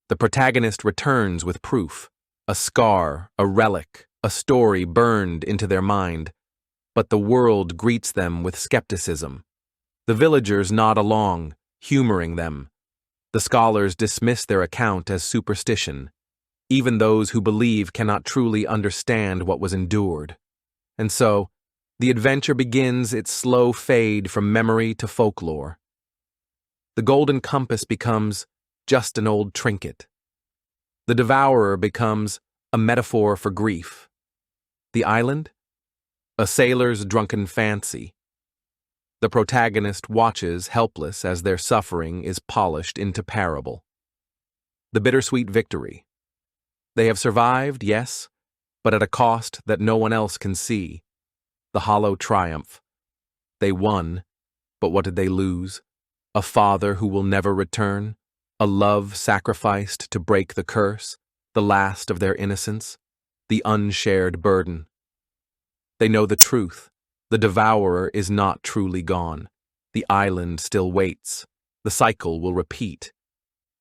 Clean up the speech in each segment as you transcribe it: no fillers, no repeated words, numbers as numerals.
The protagonist returns with proof, a scar, a relic, a story burned into their mind, but the world greets them with skepticism. The villagers nod along, humoring them. The scholars dismiss their account as superstition. Even those who believe cannot truly understand what was endured. And so, the adventure begins its slow fade from memory to folklore. The golden compass becomes just an old trinket. The devourer becomes a metaphor for grief. The island? A sailor's drunken fancy. The protagonist watches helpless as their suffering is polished into parable. The bittersweet victory. They have survived, yes, but at a cost that no one else can see. The hollow triumph. They won, but what did they lose? A father who will never return? A love sacrificed to break the curse? The last of their innocence? The unshared burden? They know the truth. The devourer is not truly gone. The island still waits. The cycle will repeat.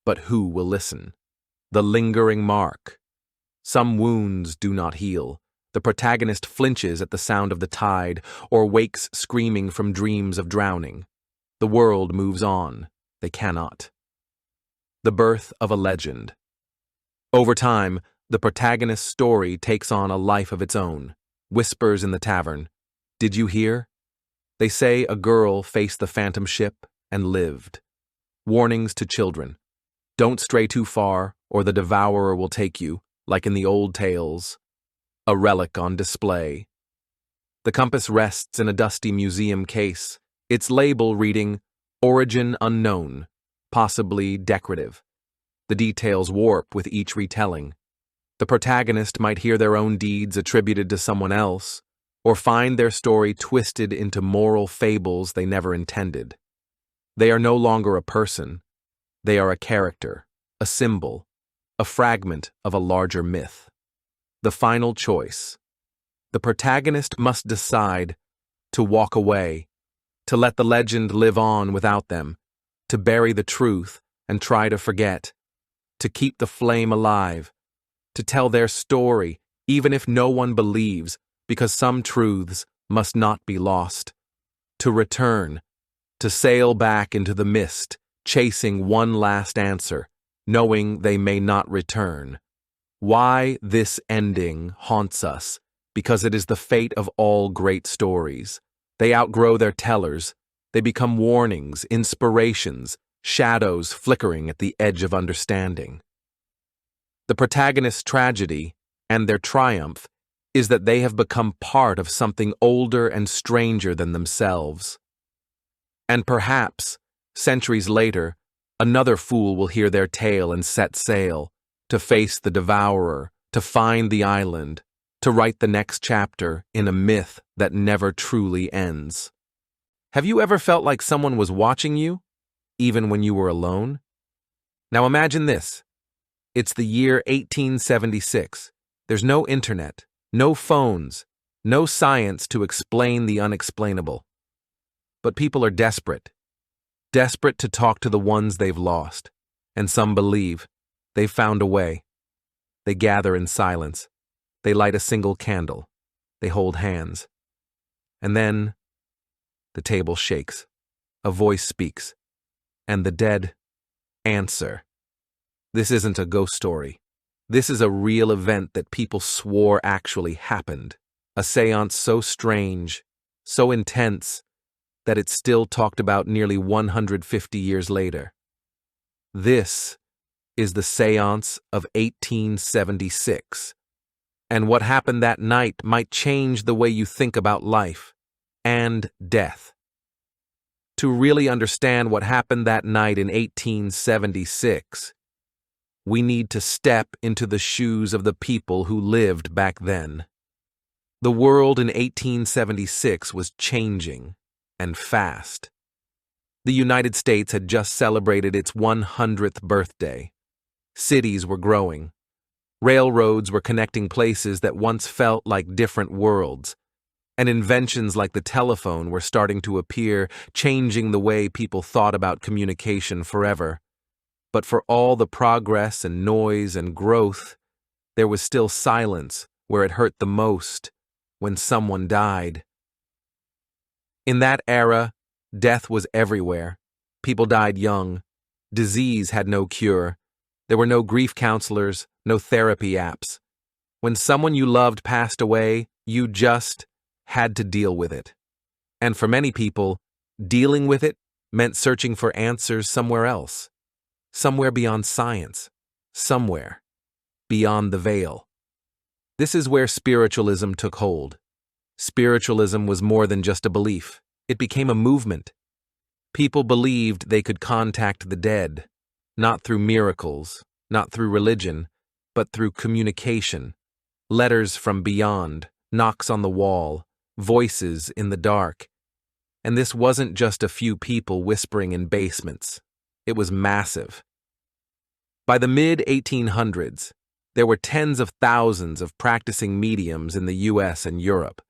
But who will listen? The lingering mark. Some wounds do not heal. The protagonist flinches at the sound of the tide or wakes screaming from dreams of drowning. The world moves on. They cannot. The birth of a legend. Over time, the protagonist's story takes on a life of its own. Whispers in the tavern. Did you hear? They say a girl faced the phantom ship and lived. Warnings to children. Don't stray too far, or the devourer will take you, like in the old tales. A relic on display. The compass rests in a dusty museum case, its label reading, Origin Unknown, possibly decorative. The details warp with each retelling. The protagonist might hear their own deeds attributed to someone else, or find their story twisted into moral fables they never intended. They are no longer a person. They are a character, a symbol, a fragment of a larger myth. The final choice. The protagonist must decide to walk away, to let the legend live on without them, to bury the truth and try to forget, to keep the flame alive, to tell their story even if no one believes, because some truths must not be lost, to return, to sail back into the mist, chasing one last answer, knowing they may not return. Why this ending haunts us, because it is the fate of all great stories. They outgrow their tellers. They become warnings, inspirations, shadows flickering at the edge of understanding. The protagonist's tragedy, and their triumph, is that they have become part of something older and stranger than themselves. And perhaps, centuries later, another fool will hear their tale and set sail, to face the devourer, to find the island, to write the next chapter in a myth that never truly ends. Have you ever felt like someone was watching you, even when you were alone? Now imagine this. It's the year 1876. There's no internet, no phones, no science to explain the unexplainable. But people are desperate. Desperate to talk to the ones they've lost. And some believe they've found a way. They gather in silence. They light a single candle. They hold hands. And then the table shakes. A voice speaks. And the dead answer. This isn't a ghost story. This is a real event that people swore actually happened. A seance so strange, so intense, that it's still talked about nearly 150 years later. This is the seance of 1876. And what happened that night might change the way you think about life and death. To really understand what happened that night in 1876, we need to step into the shoes of the people who lived back then. The world in 1876 was changing, and fast. The United States had just celebrated its 100th birthday. Cities were growing. Railroads were connecting places that once felt like different worlds, and inventions like the telephone were starting to appear, changing the way people thought about communication forever. But for all the progress and noise and growth, there was still silence where it hurt the most, when someone died. In that era, death was everywhere. People died young. Disease had no cure. There were no grief counselors, no therapy apps. When someone you loved passed away, you just had to deal with it. And for many people, dealing with it meant searching for answers somewhere else. Somewhere beyond science. Somewhere beyond the veil. This is where spiritualism took hold. Spiritualism was more than just a belief. It became a movement. People believed they could contact the dead, not through miracles, not through religion, but through communication. Letters from beyond, knocks on the wall, voices in the dark. And this wasn't just a few people whispering in basements. It was massive. By the mid-1800s, there were tens of thousands of practicing mediums in the US and Europe.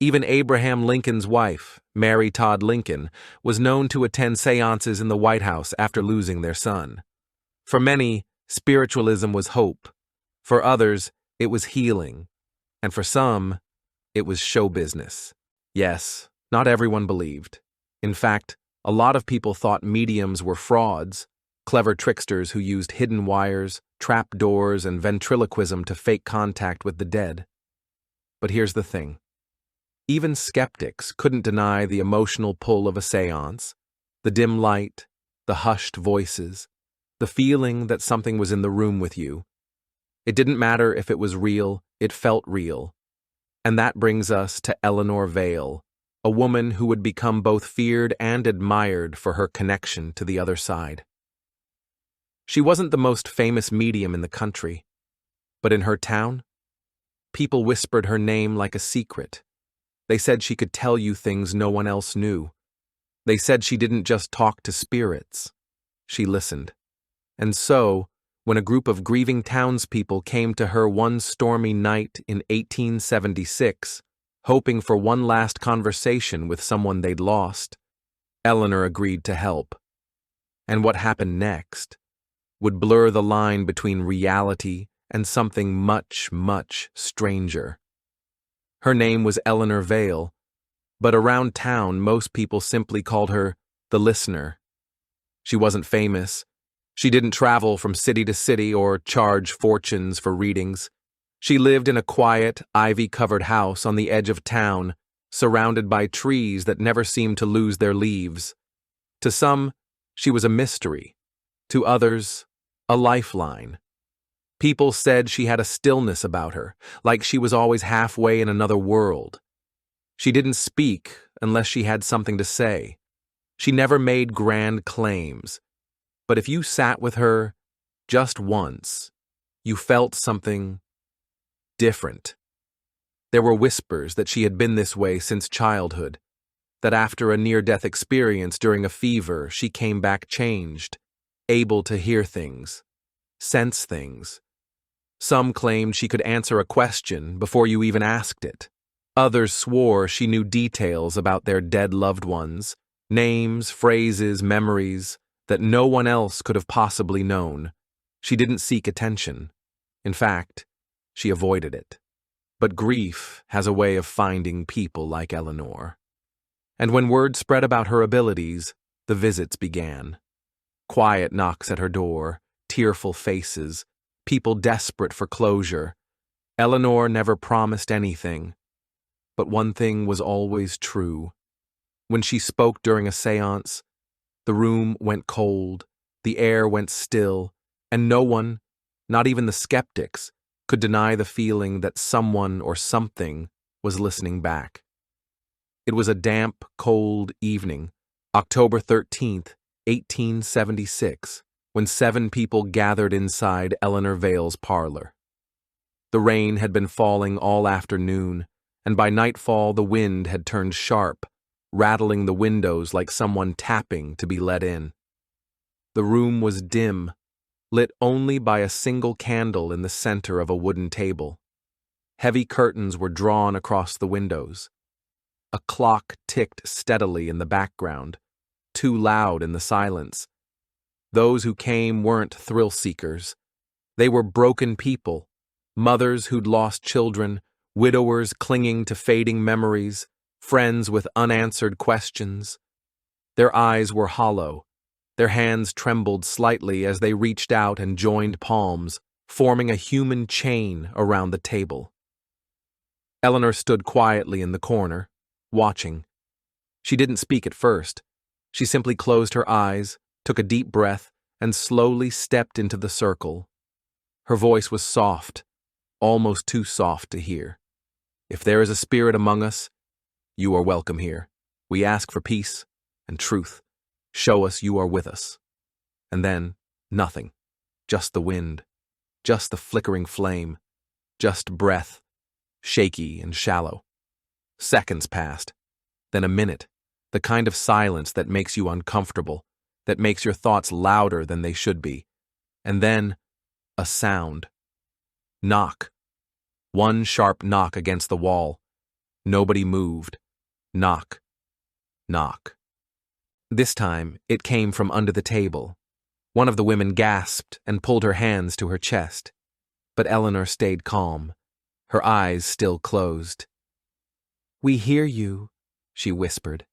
Even Abraham Lincoln's wife, Mary Todd Lincoln, was known to attend seances in the White House after losing their son. For many, spiritualism was hope. For others, it was healing. And for some, it was show business. Yes, not everyone believed. In fact, a lot of people thought mediums were frauds, clever tricksters who used hidden wires, trap doors, and ventriloquism to fake contact with the dead. But here's the thing. Even skeptics couldn't deny the emotional pull of a seance, the dim light, the hushed voices, the feeling that something was in the room with you. It didn't matter if it was real, it felt real. And that brings us to Eleanor Vale, a woman who would become both feared and admired for her connection to the other side. She wasn't the most famous medium in the country, but in her town, people whispered her name like a secret. They said she could tell you things no one else knew. They said she didn't just talk to spirits. She listened. And so, when a group of grieving townspeople came to her one stormy night in 1876, hoping for one last conversation with someone they'd lost, Eleanor agreed to help. And what happened next would blur the line between reality and something much, much stranger. Her name was Eleanor Vale, but around town most people simply called her the Listener. She wasn't famous. She didn't travel from city to city or charge fortunes for readings. She lived in a quiet, ivy-covered house on the edge of town, surrounded by trees that never seemed to lose their leaves. To some, she was a mystery. To others, a lifeline. People said she had a stillness about her, like she was always halfway in another world. She didn't speak unless she had something to say. She never made grand claims. But if you sat with her just once, you felt something different. There were whispers that she had been this way since childhood, that after a near-death experience during a fever, she came back changed, able to hear things, sense things. Some claimed she could answer a question before you even asked it. Others swore she knew details about their dead loved ones, names, phrases, memories that no one else could have possibly known. She didn't seek attention. In fact, she avoided it. But grief has a way of finding people like Eleanor. And when word spread about her abilities, the visits began. Quiet knocks at her door, tearful faces, people desperate for closure. Eleanor never promised anything. But one thing was always true. When she spoke during a seance, the room went cold, the air went still, and no one, not even the skeptics, could deny the feeling that someone or something was listening back. It was a damp, cold evening, October 13th, 1876, when 7 people gathered inside Eleanor Vale's parlor. The rain had been falling all afternoon, and by nightfall the wind had turned sharp, rattling the windows like someone tapping to be let in. The room was dim, lit only by a single candle in the center of a wooden table. Heavy curtains were drawn across the windows. A clock ticked steadily in the background, too loud in the silence. Those who came weren't thrill seekers. They were broken people, mothers who'd lost children, widowers clinging to fading memories, friends with unanswered questions. Their eyes were hollow. Their hands trembled slightly as they reached out and joined palms, forming a human chain around the table. Eleanor stood quietly in the corner, watching. She didn't speak at first. She simply closed her eyes, took a deep breath, and slowly stepped into the circle. Her voice was soft, almost too soft to hear. "If there is a spirit among us, you are welcome here. We ask for peace and truth. Show us you are with us." And then, nothing. Just the wind. Just the flickering flame. Just breath, shaky and shallow. Seconds passed. Then a minute. The kind of silence that makes you uncomfortable, that makes your thoughts louder than they should be. And then, a sound. Knock. One sharp knock against the wall. Nobody moved. Knock. Knock. This time, it came from under the table. One of the women gasped and pulled her hands to her chest. But Eleanor stayed calm, her eyes still closed. "We hear you," she whispered.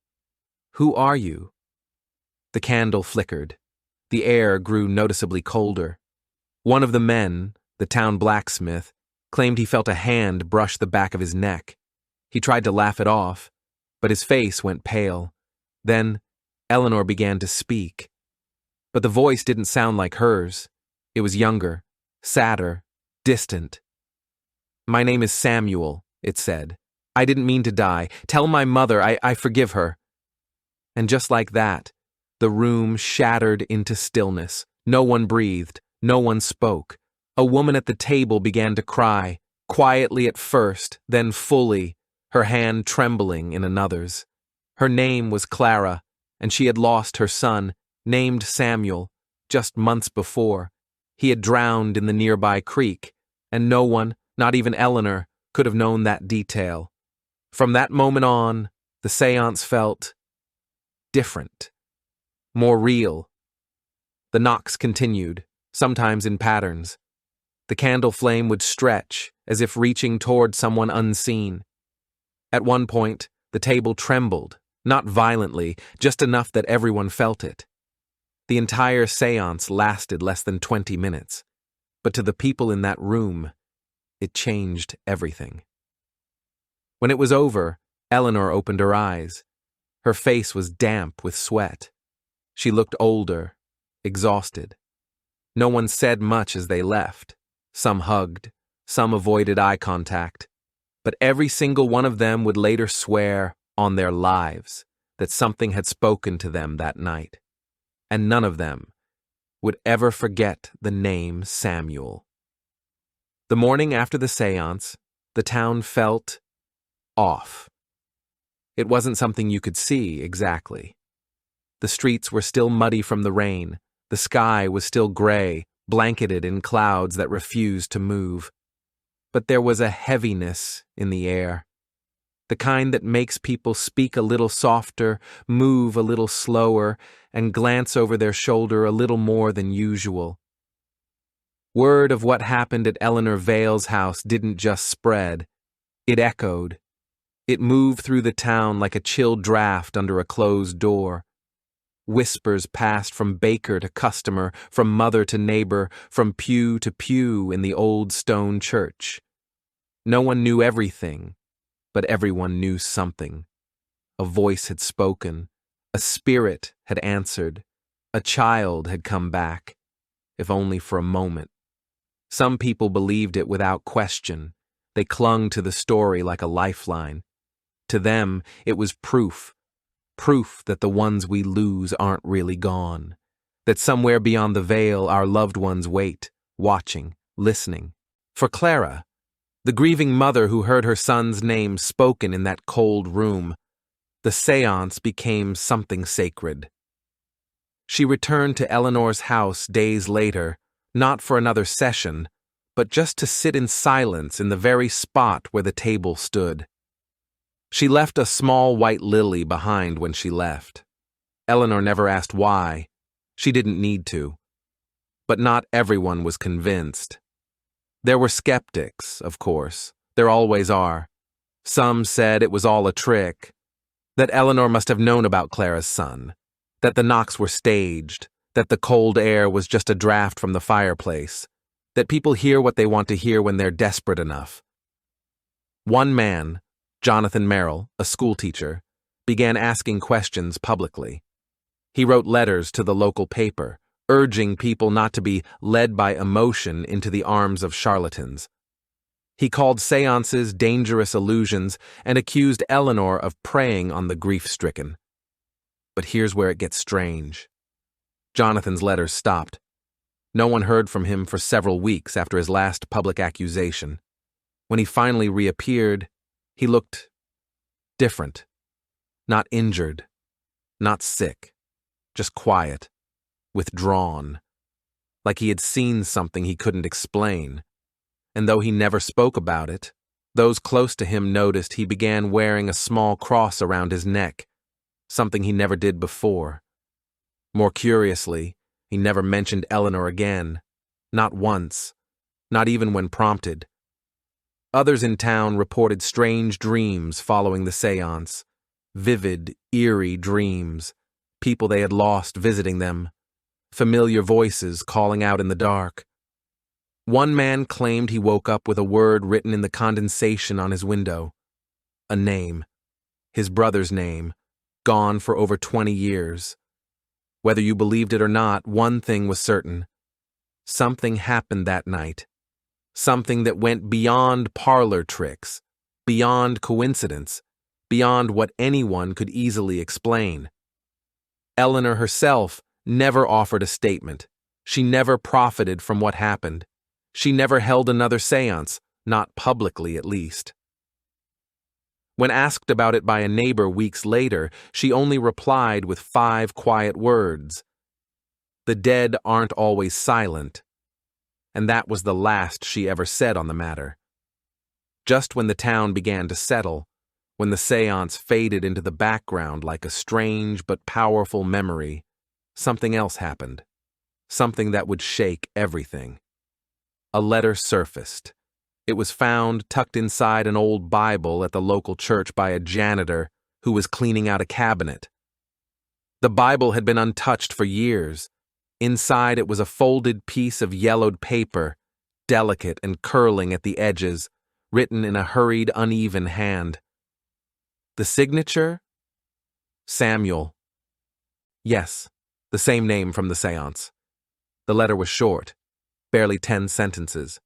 "Who are you?" The candle flickered. The air grew noticeably colder. One of the men, the town blacksmith, claimed he felt a hand brush the back of his neck. He tried to laugh it off, but his face went pale. Then Eleanor began to speak. But the voice didn't sound like hers. It was younger, sadder, distant. "My name is Samuel," it said. "I didn't mean to die. Tell my mother I forgive her." And just like that, the room shattered into stillness. No one breathed. No one spoke. A woman at the table began to cry, quietly at first, then fully, her hand trembling in another's. Her name was Clara, and she had lost her son, named Samuel, just months before. He had drowned in the nearby creek, and no one, not even Eleanor, could have known that detail. From that moment on, the seance felt different, more real. The knocks continued, sometimes in patterns. The candle flame would stretch, as if reaching toward someone unseen. At one point, the table trembled, not violently, just enough that everyone felt it. The entire seance lasted less than 20 minutes, but to the people in that room, it changed everything. When it was over, Eleanor opened her eyes. Her face was damp with sweat. She looked older, exhausted. No one said much as they left. Some hugged, some avoided eye contact. But every single one of them would later swear on their lives that something had spoken to them that night. And none of them would ever forget the name Samuel. The morning after the seance, the town felt off. It wasn't something you could see exactly. The streets were still muddy from the rain. The sky was still gray, blanketed in clouds that refused to move. But there was a heaviness in the air. The kind that makes people speak a little softer, move a little slower, and glance over their shoulder a little more than usual. Word of what happened at Eleanor Vale's house didn't just spread. It echoed. It moved through the town like a chill draft under a closed door. Whispers passed from baker to customer, from mother to neighbor, from pew to pew in the old stone church. No one knew everything, but everyone knew something. A voice had spoken. A spirit had answered. A child had come back, if only for a moment. Some people believed it without question. They clung to the story like a lifeline. To them, it was proof that the ones we lose aren't really gone, that somewhere beyond the veil our loved ones wait, watching, listening. For Clara, the grieving mother who heard her son's name spoken in that cold room, the seance became something sacred. She returned to Eleanor's house days later, not for another session, but just to sit in silence in the very spot where the table stood. She left a small white lily behind when she left. Eleanor never asked why, She didn't need to. But not everyone was convinced. There were skeptics, of course. There always are. Some said it was all a trick, that Eleanor must have known about Clara's son, that the knocks were staged, that the cold air was just a draft from the fireplace, that people hear what they want to hear when they're desperate enough. One man, Jonathan Merrill, a schoolteacher, began asking questions publicly. He wrote letters to the local paper, urging people not to be led by emotion into the arms of charlatans. He called seances dangerous illusions and accused Eleanor of preying on the grief-stricken. But here's where it gets strange. Jonathan's letters stopped. No one heard from him for several weeks after his last public accusation. When he finally reappeared, he looked different. Not injured, not sick, just quiet, withdrawn, like he had seen something he couldn't explain. And though he never spoke about it, those close to him noticed he began wearing a small cross around his neck, something he never did before. More curiously, he never mentioned Eleanor again, not once, not even when prompted. Others in town reported strange dreams following the seance, vivid, eerie dreams, people they had lost visiting them, familiar voices calling out in the dark. One man claimed he woke up with a word written in the condensation on his window. A name. His brother's name. Gone for over 20 years. Whether you believed it or not, one thing was certain. Something happened that night. Something that went beyond parlor tricks, beyond coincidence, beyond what anyone could easily explain. Eleanor herself never offered a statement. She never profited from what happened. She never held another seance, not publicly at least. When asked about it by a neighbor weeks later, she only replied with 5 quiet words. The dead aren't always silent. And that was the last she ever said on the matter. Just when the town began to settle, when the seance faded into the background like a strange but powerful memory, something else happened. Something that would shake everything. A letter surfaced. It was found tucked inside an old Bible at the local church by a janitor who was cleaning out a cabinet. The Bible had been untouched for years. Inside it was a folded piece of yellowed paper, delicate and curling at the edges, written in a hurried, uneven hand. The signature? Samuel. Yes, the same name from the seance. The letter was short, barely 10 sentences.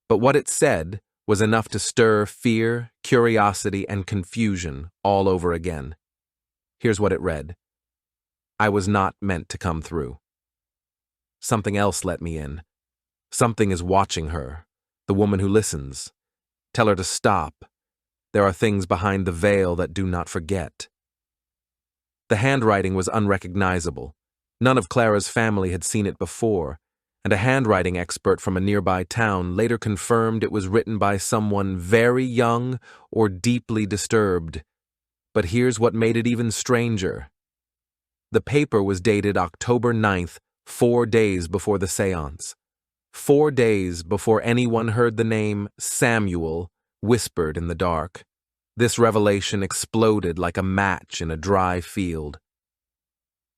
But what it said was enough to stir fear, curiosity, and confusion all over again. Here's what it read. I was not meant to come through. Something else let me in. Something is watching her, the woman who listens. Tell her to stop. There are things behind the veil that do not forget. The handwriting was unrecognizable. None of Clara's family had seen it before, and a handwriting expert from a nearby town later confirmed it was written by someone very young or deeply disturbed. But here's what made it even stranger. The paper was dated October 9th, 4 days before the seance. 4 days before anyone heard the name Samuel whispered in the dark. This revelation exploded like a match in a dry field.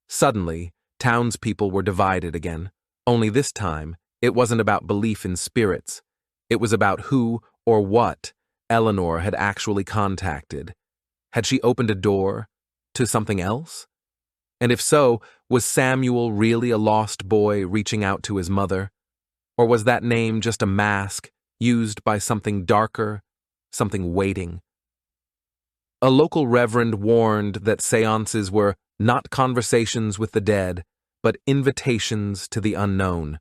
Suddenly, townspeople were divided again. Only this time, it wasn't about belief in spirits. It was about who or what Eleanor had actually contacted. Had she opened a door to something else? And if so, was Samuel really a lost boy reaching out to his mother? Or was that name just a mask used by something darker, something waiting? A local reverend warned that seances were not conversations with the dead, but invitations to the unknown.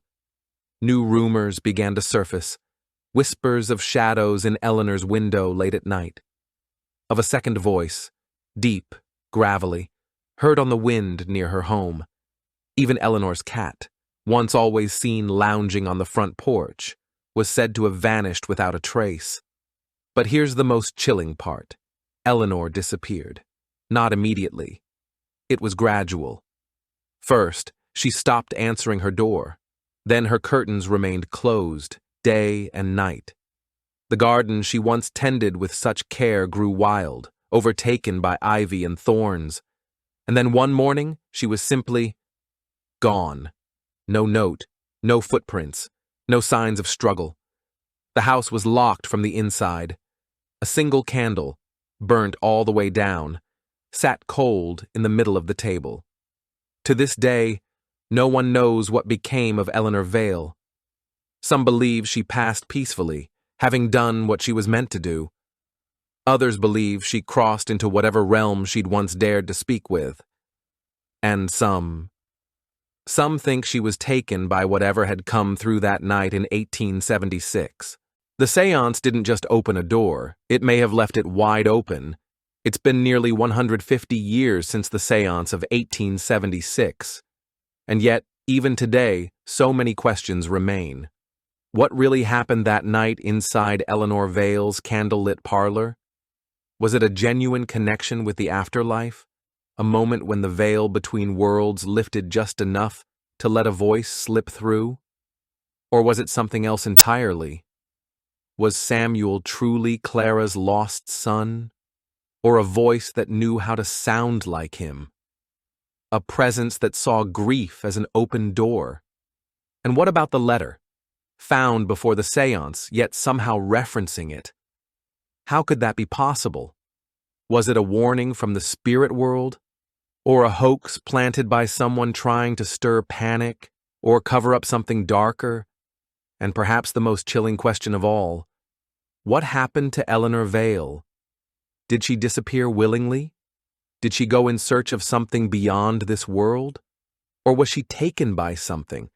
New rumors began to surface, whispers of shadows in Eleanor's window late at night. Of a second voice, deep, gravelly, heard on the wind near her home. Even Eleanor's cat, once always seen lounging on the front porch, was said to have vanished without a trace. But here's the most chilling part. Eleanor disappeared. Not immediately. It was gradual. First, she stopped answering her door. Then her curtains remained closed, day and night. The garden she once tended with such care grew wild, overtaken by ivy and thorns. And then one morning, she was simply gone. No note, no footprints, no signs of struggle. The house was locked from the inside. A single candle, burnt all the way down, sat cold in the middle of the table. To this day, no one knows what became of Eleanor Vale. Some believe she passed peacefully, having done what she was meant to do. Others believe she crossed into whatever realm she'd once dared to speak with. And some think she was taken by whatever had come through that night in 1876. The seance didn't just open a door, it may have left it wide open. It's been nearly 150 years since the seance of 1876. And yet, even today, so many questions remain. What really happened that night inside Eleanor Vale's candlelit parlor? Was it a genuine connection with the afterlife? A moment when the veil between worlds lifted just enough to let a voice slip through? Or was it something else entirely? Was Samuel truly Clara's lost son? Or a voice that knew how to sound like him? A presence that saw grief as an open door? And what about the letter, found before the seance, yet somehow referencing it? How could that be possible? Was it a warning from the spirit world? Or a hoax planted by someone trying to stir panic or cover up something darker? And perhaps the most chilling question of all, what happened to Eleanor Vale? Did she disappear willingly? Did she go in search of something beyond this world? Or was she taken by something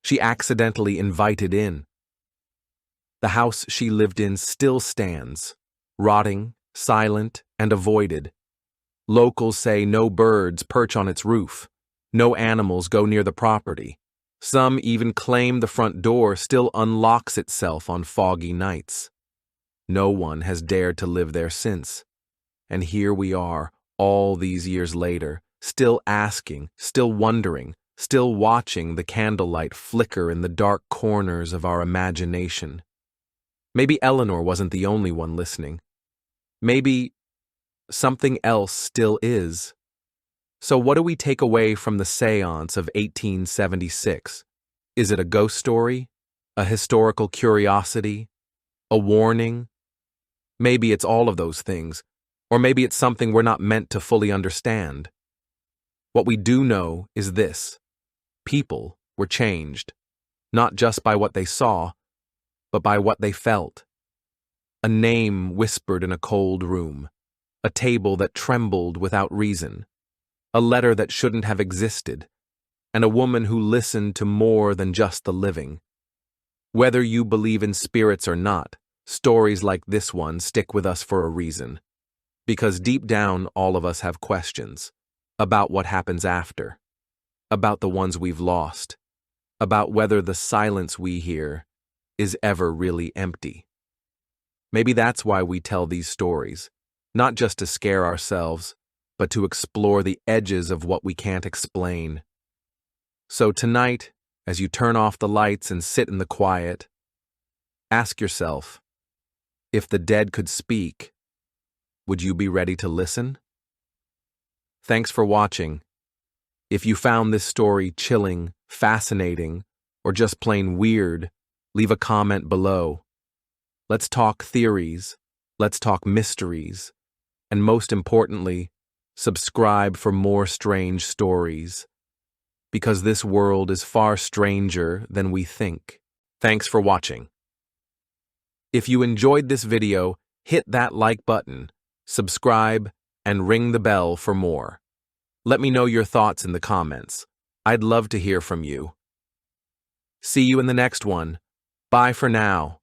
she accidentally invited in? The house she lived in still stands, rotting, silent, and avoided. Locals say no birds perch on its roof, no animals go near the property. Some even claim the front door still unlocks itself on foggy nights. No one has dared to live there since. And here we are, all these years later, still asking, still wondering, still watching the candlelight flicker in the dark corners of our imagination. Maybe Eleanor wasn't the only one listening. Maybe something else still is. So what do we take away from the seance of 1876? Is it a ghost story? A historical curiosity? A warning? Maybe it's all of those things, or maybe it's something we're not meant to fully understand. What we do know is this: people were changed, not just by what they saw, but by what they felt. A name whispered in a cold room, a table that trembled without reason, a letter that shouldn't have existed, and a woman who listened to more than just the living. Whether you believe in spirits or not, stories like this one stick with us for a reason. Because deep down, all of us have questions about what happens after, about the ones we've lost, about whether the silence we hear is ever really empty. Maybe that's why we tell these stories, not just to scare ourselves, but to explore the edges of what we can't explain. So tonight, as you turn off the lights and sit in the quiet, ask yourself, if the dead could speak, would you be ready to listen? Thanks for watching. If you found this story chilling, fascinating, or just plain weird, leave a comment below. Let's talk theories, let's talk mysteries, and most importantly, subscribe for more strange stories. Because this world is far stranger than we think. Thanks for watching. If you enjoyed this video, hit that like button, subscribe, and ring the bell for more. Let me know your thoughts in the comments. I'd love to hear from you. See you in the next one. Bye for now.